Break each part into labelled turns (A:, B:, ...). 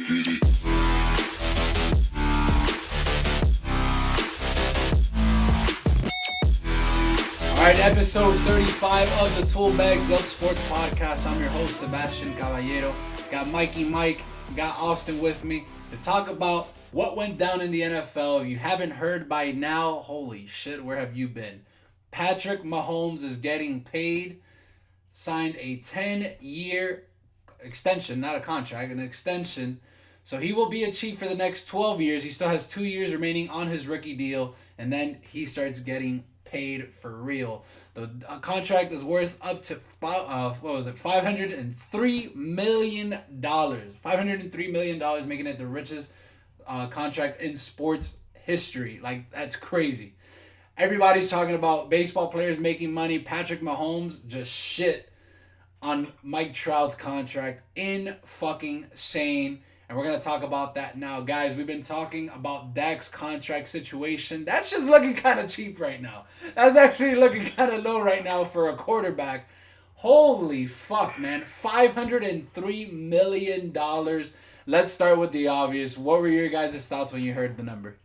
A: All right, episode 35 of the Tool Bags Up Sports Podcast. I'm your host, Sebastian Caballero. Got Mikey Mike, got Austin with me to talk about what went down in the NFL. If you haven't heard by now, holy shit, where have you been? Patrick Mahomes is getting paid, signed a 10-year extension, not a contract, an extension. So he will be a Chief for the next 12 years. He still has 2 years remaining on his rookie deal, and then he starts getting paid for real. The contract is worth up to $503 million. $503 million, making it the richest contract in sports history. Like, that's crazy. Everybody's talking about baseball players making money. Patrick Mahomes just shit on Mike Trout's contract. Insane. And we're going to talk about that now. Guys, we've been talking about Dak's contract situation. That's just looking kind of cheap right now. That's actually looking kind of low right now for a quarterback. Holy fuck, man. $503 million. Let's start with the obvious. What were your guys' thoughts when you heard the number?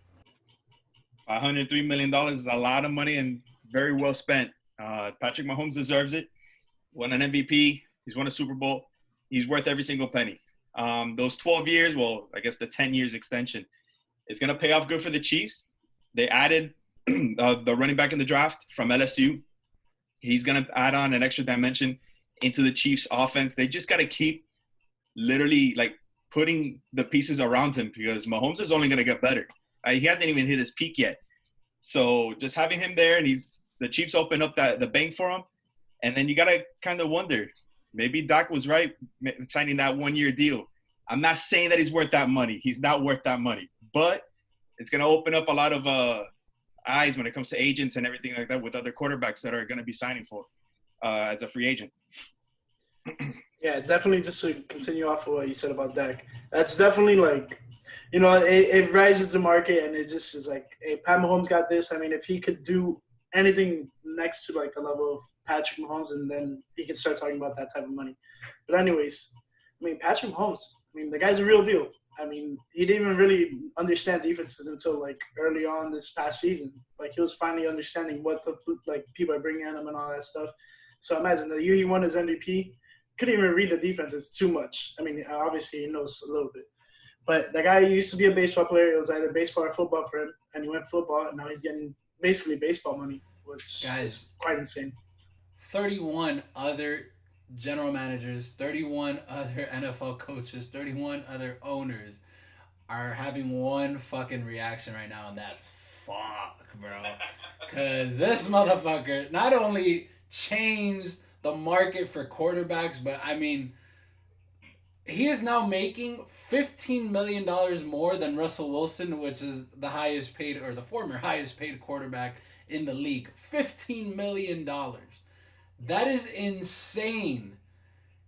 B: $503 million is a lot of money and very well spent. Patrick Mahomes deserves it. Won an MVP. He's won a Super Bowl. He's worth every single penny. Those 12 years, well, I guess the 10 years extension, it's going to pay off good for the Chiefs. They added the running back in the draft from LSU. He's going to add on an extra dimension into the Chiefs offense. They just got to keep literally like putting the pieces around him because Mahomes is only going to get better. He hasn't even hit his peak yet. So just having him there and the Chiefs open up the bank for him. And then you got to kind of wonder, maybe Dak was right signing that 1-year deal. I'm not saying that he's worth that money. He's not worth that money. But it's going to open up a lot of eyes when it comes to agents and everything like that with other quarterbacks that are going to be signing for as a free agent.
C: Yeah, definitely just to continue off of what you said about Dak. That's definitely like, you know, it rises the market and it just is like, hey, Pat Mahomes got this. I mean, if he could do anything next to like the level of Patrick Mahomes, and then he can start talking about that type of money. But anyways, I mean, Patrick Mahomes, I mean, the guy's a real deal. I mean, he didn't even really understand defenses until like early on this past season. Like he was finally understanding what the like people are bringing at him and all that stuff. So imagine the year he won his MVP, couldn't even read the defenses too much. I mean, obviously he knows a little bit. But the guy used to be a baseball player. It was either baseball or football for him, and he went football, and now he's getting basically baseball money, which is quite insane.
A: 31 other general managers, 31 other NFL coaches, 31 other owners are having one fucking reaction right now, and that's fuck, bro. Because this motherfucker not only changed the market for quarterbacks, but I mean, he is now making $15 million more than Russell Wilson, which is the highest paid, or the former highest paid quarterback in the league. $15 million. That is insane.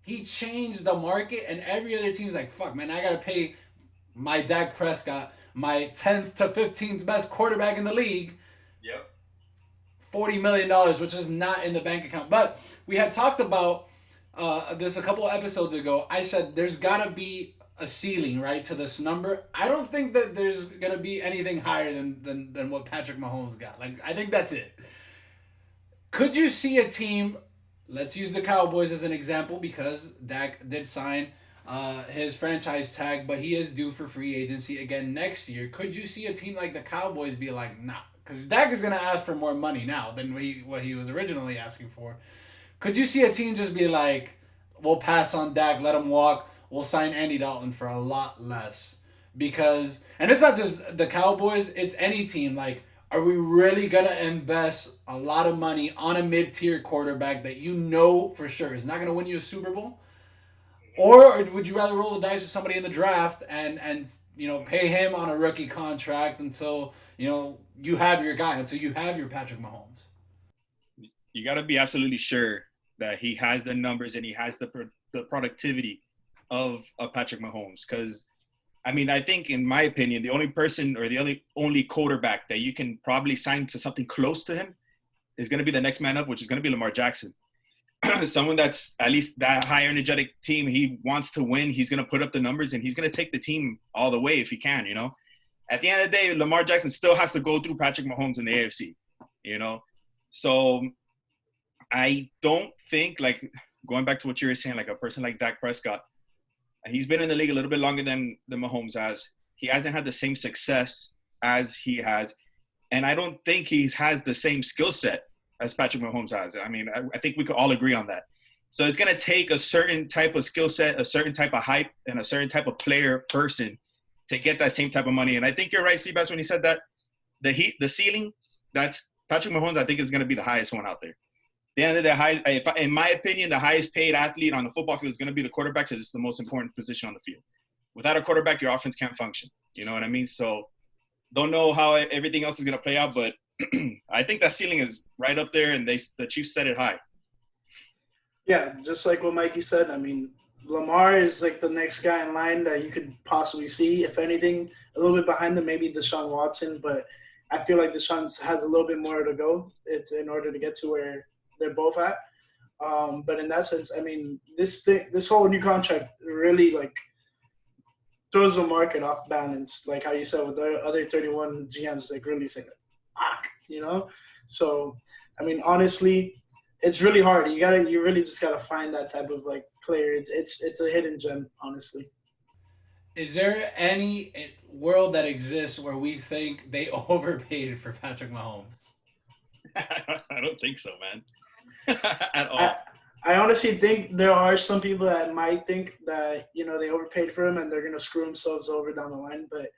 A: He changed the market, and every other team's like, fuck, man, I got to pay my Dak Prescott, my 10th to 15th best quarterback in the league,
B: Yep.
A: $40 million, which is not in the bank account. But we had talked about this a couple of episodes ago. I said there's got to be a ceiling, right, to this number. I don't think that there's going to be anything higher than what Patrick Mahomes got. Like, I think that's it. Could you see a team, let's use the Cowboys as an example because Dak did sign his franchise tag, but he is due for free agency again next year. Could you see a team like the Cowboys be like, nah, because Dak is going to ask for more money now than what he was originally asking for. Could you see a team just be like, we'll pass on Dak, let him walk, we'll sign Andy Dalton for a lot less? Because, and it's not just the Cowboys, it's any team. Like, are we really going to invest a lot of money on a mid-tier quarterback that you know for sure is not going to win you a Super Bowl? Or would you rather roll the dice with somebody in the draft and you know, pay him on a rookie contract until, you know, you have your guy, until you have your Patrick Mahomes?
B: You got to be absolutely sure that he has the numbers and he has the productivity of Patrick Mahomes. Because, I mean, I think, in my opinion, the only person or the only quarterback that you can probably sign to something close to him is going to be the next man up, which is going to be Lamar Jackson. someone that's at least that high energetic team. He wants to win. He's going to put up the numbers, and he's going to take the team all the way if he can, you know. At the end of the day, Lamar Jackson still has to go through Patrick Mahomes in the AFC, you know. So I don't think, like, going back to what you were saying, like a person like Dak Prescott, he's been in the league a little bit longer than Mahomes has. He hasn't had the same success as he has. And I don't think he has the same skill set as Patrick Mahomes has. I mean, I think we could all agree on that. So it's going to take a certain type of skill set, a certain type of hype, and a certain type of person to get that same type of money. And I think you're right, Seabass, when you said that the ceiling, that's Patrick Mahomes, I think is going to be the highest one out there. The end of the in my opinion, the highest paid athlete on the football field is going to be the quarterback because it's the most important position on the field. Without a quarterback, your offense can't function. You know what I mean? So don't know how everything else is going to play out, but I think that ceiling is right up there, and the Chiefs set it high.
C: Yeah, just like what Mikey said. I mean, Lamar is like the next guy in line that you could possibly see. If anything, a little bit behind them, maybe Deshaun Watson, but I feel like Deshaun has a little bit more to go. It's in order to get to where they're both at. But in that sense, I mean, this whole new contract really like throws the market off balance, like how you said with the other 31 GMs, like really saying, "Fuck," you know. So, I mean, honestly, it's really hard. You really just gotta find that type of like player. It's a hidden gem, honestly.
A: Is there any world that exists where we think they overpaid for Patrick Mahomes?
B: I don't think so, man. At all.
C: I honestly think there are some people that might think that, you know, they overpaid for him and they're going to screw themselves over down the line. But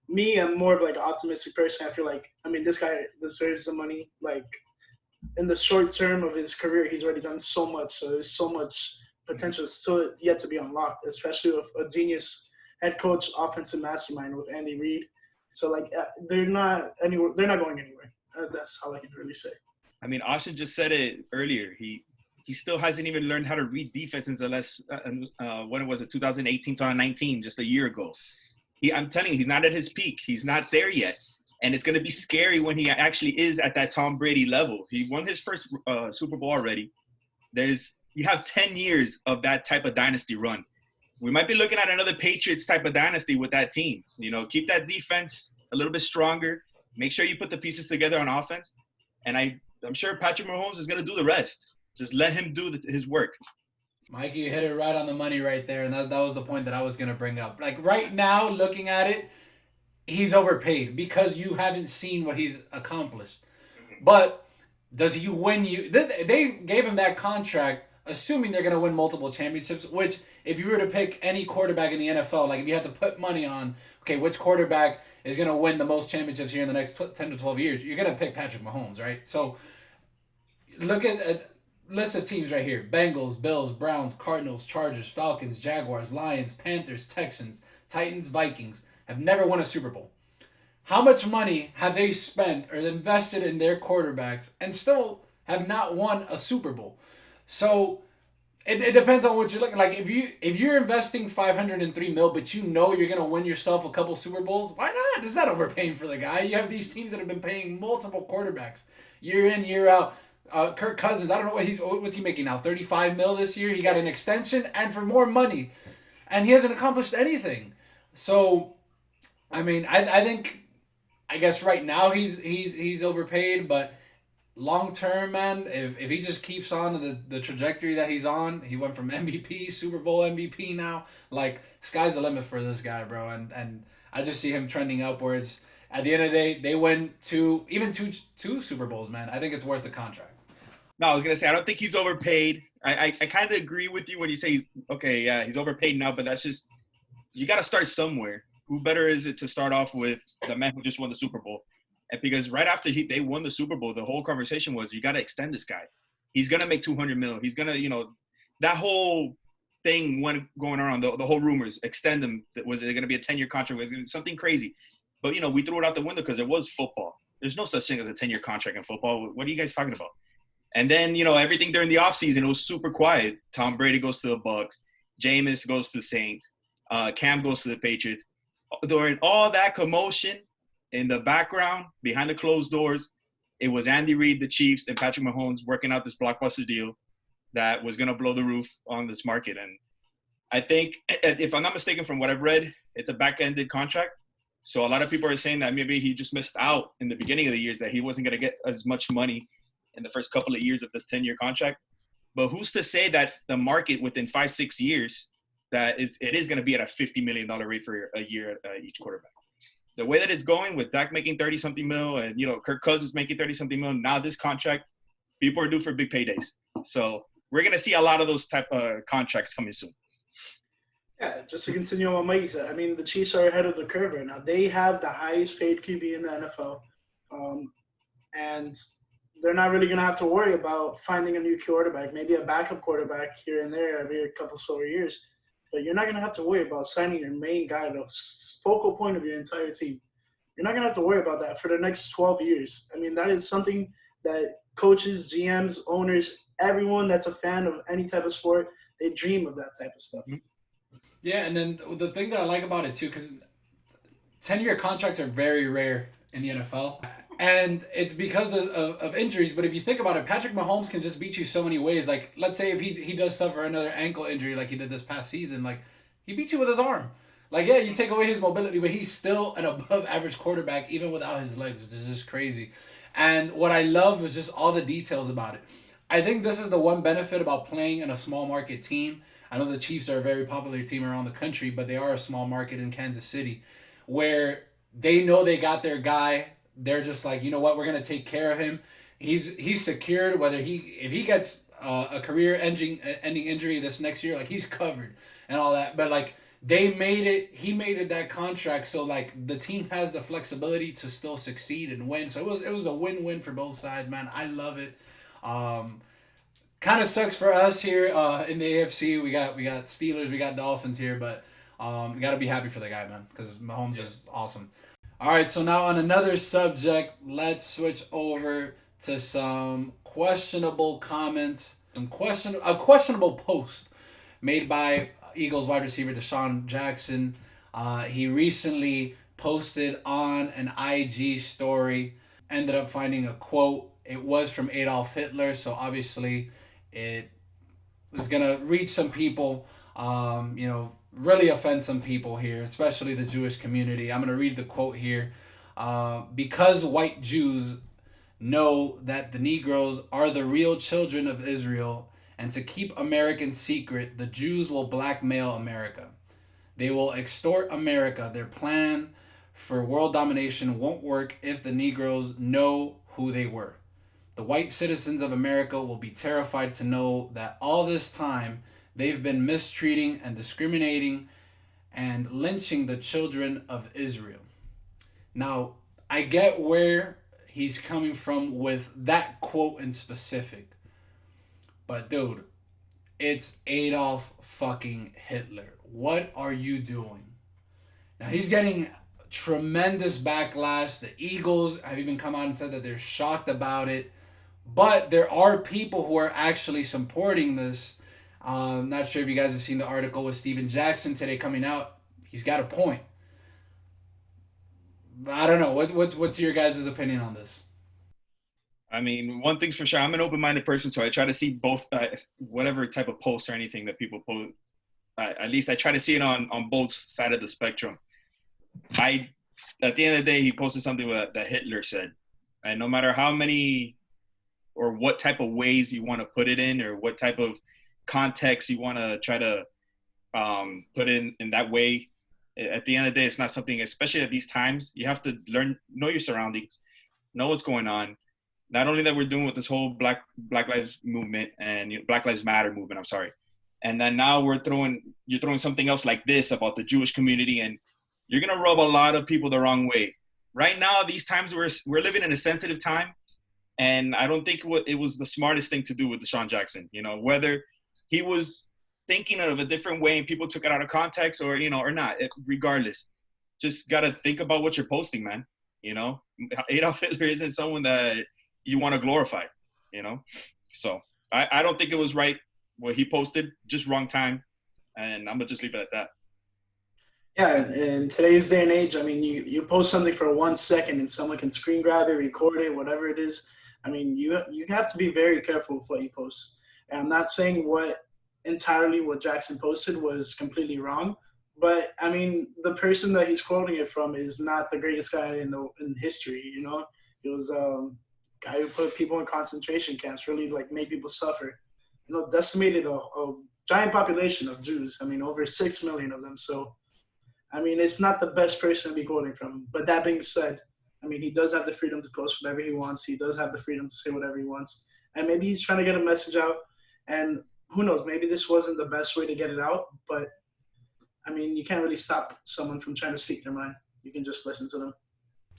C: me, I'm more of like an optimistic person. I feel like, I mean, this guy deserves the money. Like in the short term of his career, he's already done so much. So there's so much potential still yet to be unlocked, especially with a genius head coach, offensive mastermind with Andy Reid. So like they're not going anywhere. That's all I can really say.
B: I mean, Austin just said it earlier. He still hasn't even learned how to read defenses unless when was it 2018, 2019, just a year ago. I'm telling you, he's not at his peak. He's not there yet. And it's going to be scary when he actually is at that Tom Brady level. He won his first Super Bowl already. You have 10 years of that type of dynasty run. We might be looking at another Patriots type of dynasty with that team. You know, keep that defense a little bit stronger. Make sure you put the pieces together on offense. And I'm sure Patrick Mahomes is going to do the rest. Just let him do his work.
A: Mikey, you hit it right on the money right there, and that was the point that I was going to bring up. Like right now, looking at it, he's overpaid because you haven't seen what he's accomplished. But does he win you? They gave him that contract assuming they're going to win multiple championships, which if you were to pick any quarterback in the NFL, like if you had to put money on, okay, which quarterback is going to win the most championships here in the next 10 to 12 years, you're going to pick Patrick Mahomes, right? So look at a list of teams right here. Bengals, Bills, Browns, Cardinals, Chargers, Falcons, Jaguars, Lions, Panthers, Texans, Titans, Vikings have never won a Super Bowl. How much money have they spent or invested in their quarterbacks and still have not won a Super Bowl? So it depends on what you're looking like. If you're investing $503 million, but you know you're gonna win yourself a couple Super Bowls, why not? It's not overpaying for the guy. You have these teams that have been paying multiple quarterbacks year in, year out. Kirk Cousins, I don't know what's he making now, $35 million this year. He got an extension and for more money, and he hasn't accomplished anything. So, I mean, I guess right now he's overpaid, but long term, man, if he just keeps on the trajectory that he's on, he went from MVP, Super Bowl MVP now, like sky's the limit for this guy, bro. And I just see him trending upwards. At the end of the day, they win two Super Bowls, man. I think it's worth the contract.
B: No, I was going to say, I don't think he's overpaid. I kind of agree with you when you say, he's overpaid now, but that's just, you got to start somewhere. Who better is it to start off with the man who just won the Super Bowl? And because right after they won the Super Bowl, the whole conversation was, you got to extend this guy. He's going to make $200 million. He's going to, that whole thing went going around, the whole rumors, extend him. Was it going to be a 10-year contract? Was it something crazy? But, we threw it out the window because it was football. There's no such thing as a 10-year contract in football. What are you guys talking about? And then, everything during the offseason, it was super quiet. Tom Brady goes to the Bucs. Jameis goes to the Saints. Cam goes to the Patriots. During all that commotion in the background, behind the closed doors, it was Andy Reid, the Chiefs, and Patrick Mahomes working out this blockbuster deal. that was going to blow the roof on this market. And I think, if I'm not mistaken, from what I've read, it's a back-ended contract. So a lot of people are saying that maybe he just missed out in the beginning of the years, that he wasn't going to get as much money in the first couple of years of this 10-year contract. But who's to say that the market within 5-6 years, it is going to be at a $50 million rate for a year each quarterback. The way that it's going, with Dak making 30-something mil and, Kirk Cousins making 30-something mil, now this contract, people are due for big paydays. So we're going to see a lot of those type of contracts coming soon.
C: Yeah, just to continue on what Mikey said, I mean, the Chiefs are ahead of the curve right now. They have the highest paid QB in the NFL, and they're not really going to have to worry about finding a new quarterback, maybe a backup quarterback here and there every couple slower years. But you're not going to have to worry about signing your main guy, the focal point of your entire team. You're not going to have to worry about that for the next 12 years. I mean, that is something that coaches, GMs, owners, everyone that's a fan of any type of sport, they dream of that type of stuff.
A: Yeah, and then the thing that I like about it, too, because 10-year contracts are very rare in the NFL. And it's because of injuries. But if you think about it, Patrick Mahomes can just beat you so many ways. Like, let's say if he does suffer another ankle injury like he did this past season, like, he beats you with his arm. Like, yeah, you take away his mobility, but he's still an above-average quarterback even without his legs, which is just crazy. And what I love is just all the details about it. I think this is the one benefit about playing in a small market team. I know the Chiefs are a very popular team around the country, but they are a small market in Kansas City where they know they got their guy. They're just like, you know what, we're going to take care of him. He's secured, if he gets a career-ending injury this next year, like, he's covered and all that. But, like, he made it that contract, so, like, the team has the flexibility to still succeed and win. So it was a win-win for both sides, man. I love it. Kind of sucks for us here in the AFC. We got Steelers, we got Dolphins here, but we got to be happy for the guy, man, because Mahomes is awesome. All right, so now on another subject, let's switch over to some questionable comments, a questionable post made by Eagles wide receiver DeSean Jackson. He recently posted on an IG story, ended up finding a quote. It was from Adolf Hitler, so obviously it was going to reach some people, really offend some people here, especially the Jewish community. I'm going to read the quote here. Because white Jews know that the Negroes are the real children of Israel, and to keep Americans secret, the Jews will blackmail America. They will extort America. Their plan for world domination won't work if the Negroes know who they were. The white citizens of America will be terrified to know that all this time they've been mistreating and discriminating and lynching the children of Israel. Now, I get where he's coming from with that quote in specific. But, dude, it's Adolf fucking Hitler. What are you doing? Now, he's getting tremendous backlash. The Eagles have even come out and said that they're shocked about it. But there are people who are actually supporting this. Not sure if you guys have seen the article with DeSean Jackson today coming out. He's got a point. I don't know. What's your guys' opinion on this?
B: I mean, one thing's for sure. I'm an open-minded person, so I try to see both, whatever type of posts or anything that people post. At least I try to see it on both sides of the spectrum. At the end of the day, he posted something that Hitler said. And no matter how many or what type of ways you want to put it in, or what type of context you want to try to put in that way, at the end of the day, it's not something, especially at these times, you have to know your surroundings, know what's going on. Not only that we're doing with this whole Black Lives movement and Black Lives Matter movement, I'm sorry. And then now you're throwing something else like this about the Jewish community, and you're going to rub a lot of people the wrong way. Right now, these times, we're living in a sensitive time, and I don't think it was the smartest thing to do with DeSean Jackson. Whether he was thinking of a different way and people took it out of context or not, regardless, just got to think about what you're posting, man. Adolf Hitler isn't someone that you want to glorify, So I don't think it was right what he posted, just wrong time. And I'm going to just leave it at that.
C: Yeah, in today's day and age, I mean, you post something for 1 second and someone can screen grab it, record it, whatever it is. I mean, you have to be very careful with what you post. And I'm not saying entirely what Jackson posted was completely wrong, but I mean, the person that he's quoting it from is not the greatest guy in history. You know, he was a guy who put people in concentration camps, really like made people suffer. You know, decimated a giant population of Jews. I mean, over 6 million of them. So, I mean, it's not the best person to be quoting from. But that being said, I mean, he does have the freedom to post whatever he wants. He does have the freedom to say whatever he wants. And maybe he's trying to get a message out. And who knows, maybe this wasn't the best way to get it out. But, I mean, you can't really stop someone from trying to speak their mind. You can just listen to them.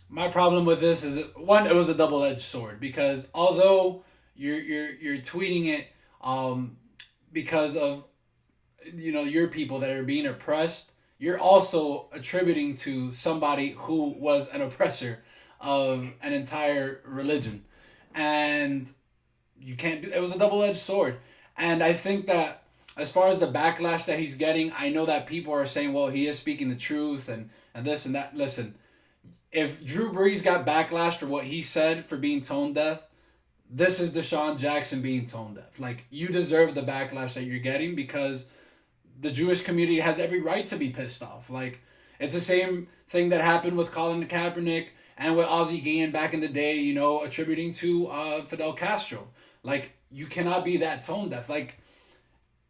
A: My problem with this is, one, it was a double-edged sword, because although you're tweeting it because of your people that are being oppressed, you're also attributing to somebody who was an oppressor of an entire religion, and you can't do. It was a double-edged sword, and I think that as far as the backlash that he's getting, I know that people are saying, well, he is speaking the truth and this and that. Listen, if Drew Brees got backlash for what he said for being tone deaf, this is DeSean Jackson being tone deaf. Like, you deserve the backlash that you're getting, because the Jewish community has every right to be pissed off. Like, it's the same thing that happened with Colin Kaepernick and with Ozzie Guillen back in the day, attributing to Fidel Castro. Like, you cannot be that tone deaf. Like,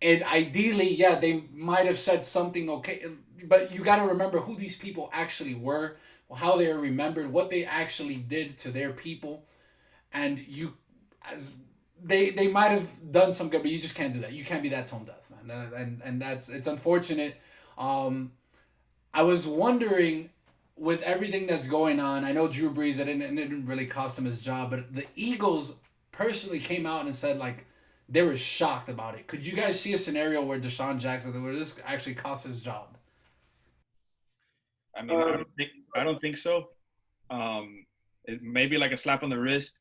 A: and ideally, yeah, they might have said something okay, but you got to remember who these people actually were, how they are remembered, what they actually did to their people, and they might have done some good, but you just can't do that. You can't be that tone deaf, man, and it's unfortunate. I was wondering, with everything that's going on, I know Drew Brees, it didn't really cost him his job, but the Eagles personally came out and said, like, they were shocked about it. Could you guys see a scenario where DeSean Jackson, where this actually cost his job?
B: I mean, I don't think so. It may be like a slap on the wrist.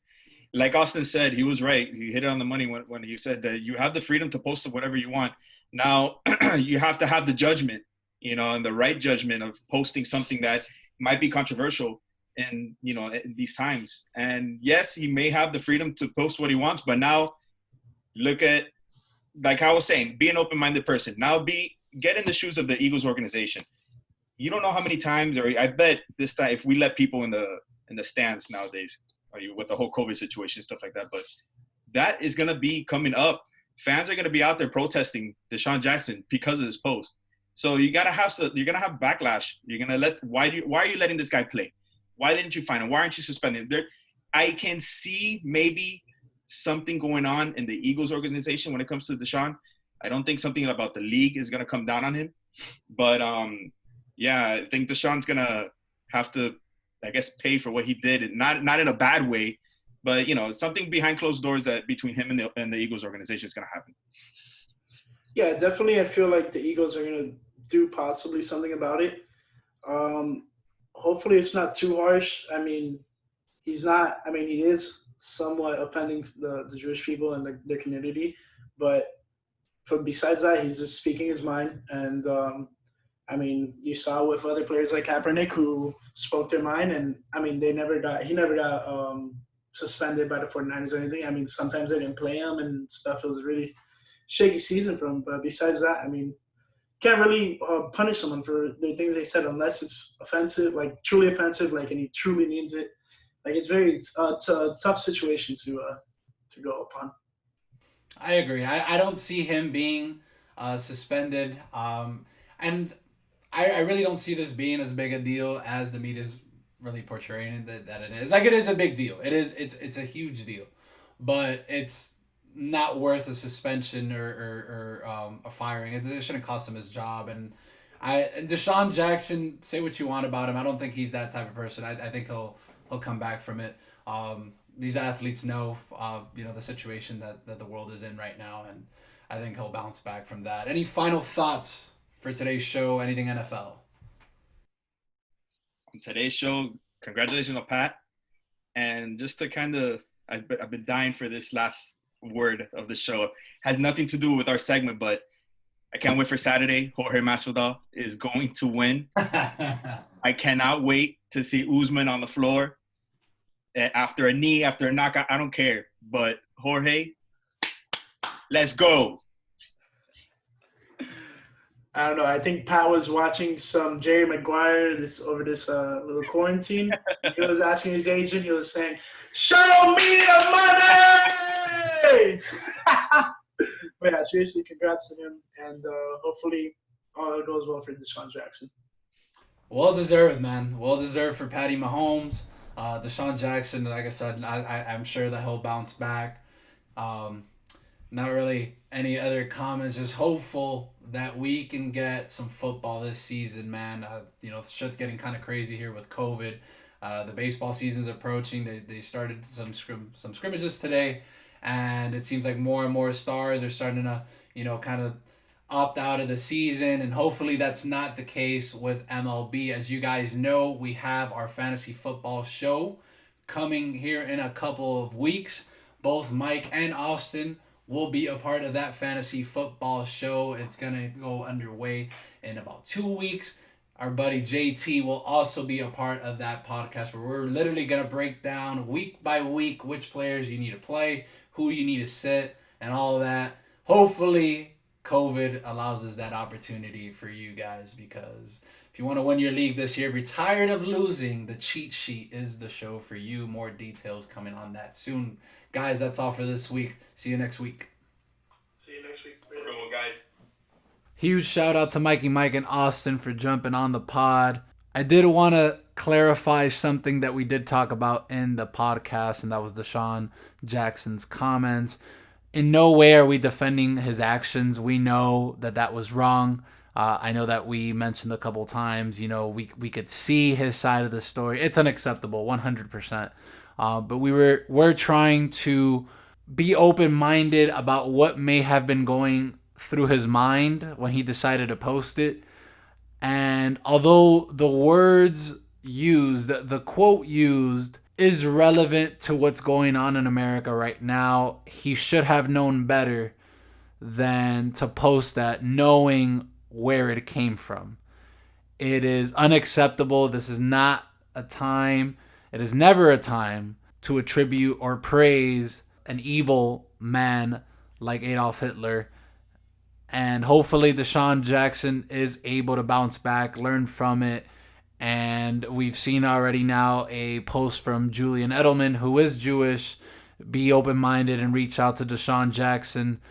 B: Like Austin said, he was right. He hit it on the money when he said that you have the freedom to post whatever you want. Now, you have to have the judgment, and the right judgment of posting something that might be controversial in these times. And yes, he may have the freedom to post what he wants, but now look at, like I was saying, be an open-minded person. Now get in the shoes of the Eagles organization. You don't know how many times, or I bet this time, if we let people in the stands nowadays, with the whole COVID situation and stuff like that, but that is going to be coming up. Fans are going to be out there protesting DeSean Jackson because of this post. So you're going to have backlash. You're going to why are you letting this guy play? Why didn't you fine him? Why aren't you suspending him? I can see maybe something going on in the Eagles organization when it comes to DeSean. I don't think something about the league is going to come down on him. But, yeah, I think DeSean's going to have to, I guess, pay for what he did. And not in a bad way, but, something behind closed doors that between him and the Eagles organization is going to happen.
C: Yeah, definitely. I feel like the Eagles are going to do possibly something about it. Hopefully it's not too harsh. I mean, he is somewhat offending the Jewish people and the community, but besides that, he's just speaking his mind. And I mean, you saw with other players like Kaepernick who spoke their mind, and I mean, he never got suspended by the 49ers or anything. I mean, sometimes they didn't play him and stuff. It was a really shaky season for him. But besides that, I mean, can't really punish someone for the things they said unless it's offensive, like truly offensive, like, and he truly means it. Like, it's a tough situation to go upon.
A: I agree. I don't see him being suspended, and I really don't see this being as big a deal as the media's really portraying that it is. Like, it is a big deal. It's a huge deal, but it's not worth a suspension or a firing. It shouldn't cost him his job. And DeSean Jackson, say what you want about him, I don't think he's that type of person. I think he'll come back from it. These athletes know, the situation that the world is in right now, and I think he'll bounce back from that. Any final thoughts for today's show? Anything NFL?
B: On today's show, congratulations on Pat. And just to kind of, I've been dying for this last word of the show. It has nothing to do with our segment, but I can't wait for Saturday. Jorge Masvidal is going to win. I cannot wait to see Usman on the floor after a knee, after a knockout. I don't care. But Jorge, Let's go.
C: I don't know. I think Pat was watching some Jerry Maguire over this little quarantine. He was asking his agent. He was saying, "Show me the money!" But yeah, seriously, congrats to him, and hopefully all goes well for DeSean Jackson.
A: Well deserved, man. Well deserved for Patty Mahomes. DeSean Jackson, like I said, I'm sure that he'll bounce back. Not really any other comments. Just hopeful that we can get some football this season, man. Shit's getting kind of crazy here with COVID. The baseball season's approaching. They started some scrimmages today, and it seems like more and more stars are starting to, kind of opt out of the season, and hopefully that's not the case with MLB. As you guys know, we have our fantasy football show coming here in a couple of weeks. Both Mike and Austin will be a part of that fantasy football show. It's going to go underway in about 2 weeks. Our buddy JT will also be a part of that podcast where we're literally going to break down week by week which players you need to play, who you need to sit, and all of that. Hopefully, COVID allows us that opportunity for you guys, because if you want to win your league this year, be tired of losing, the cheat sheet is the show for you. More details coming on that soon. Guys, that's all for this week. See you next week.
C: See you next week.
B: Good one, guys.
A: Huge shout out to Mikey Mike and Austin for jumping on the pod. I did want to clarify something that we did talk about in the podcast, and that was DeSean Jackson's comments. In no way are we defending his actions. We know that was wrong. I know that we mentioned a couple times, we could see his side of the story. It's unacceptable, 100%. But we're trying to be open-minded about what may have been going through his mind when he decided to post it. And although the words used, the quote used, is relevant to what's going on in America right now, he should have known better than to post that, knowing where it came from. It is unacceptable. This is not a time, it is never a time to attribute or praise an evil man like Adolf Hitler. And hopefully DeSean Jackson is able to bounce back, learn from it. And we've seen already now a post from Julian Edelman, who is Jewish, be open-minded and reach out to DeSean Jackson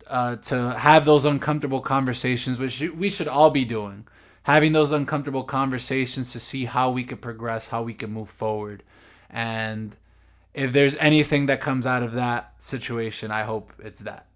A: to have those uncomfortable conversations, which we should all be doing. Having those uncomfortable conversations to see how we can progress, how we can move forward. And if there's anything that comes out of that situation, I hope it's that.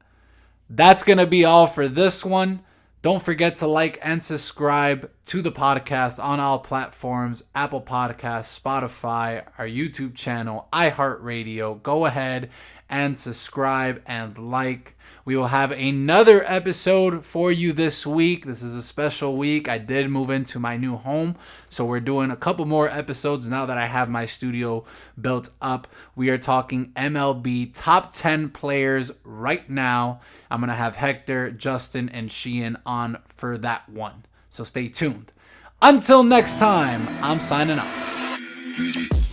A: That's going to be all for this one. Don't forget to like and subscribe to the podcast on all platforms: Apple Podcasts, Spotify, our YouTube channel, iHeartRadio. Go ahead and subscribe and like. We will have another episode for you this week. This is a special week. I did move into my new home, so we're doing a couple more episodes now that I have my studio built up. We are talking MLB top 10 players right now. I'm going to have Hector, Justin, and Sheehan on for that one. So stay tuned. Until next time, I'm signing off.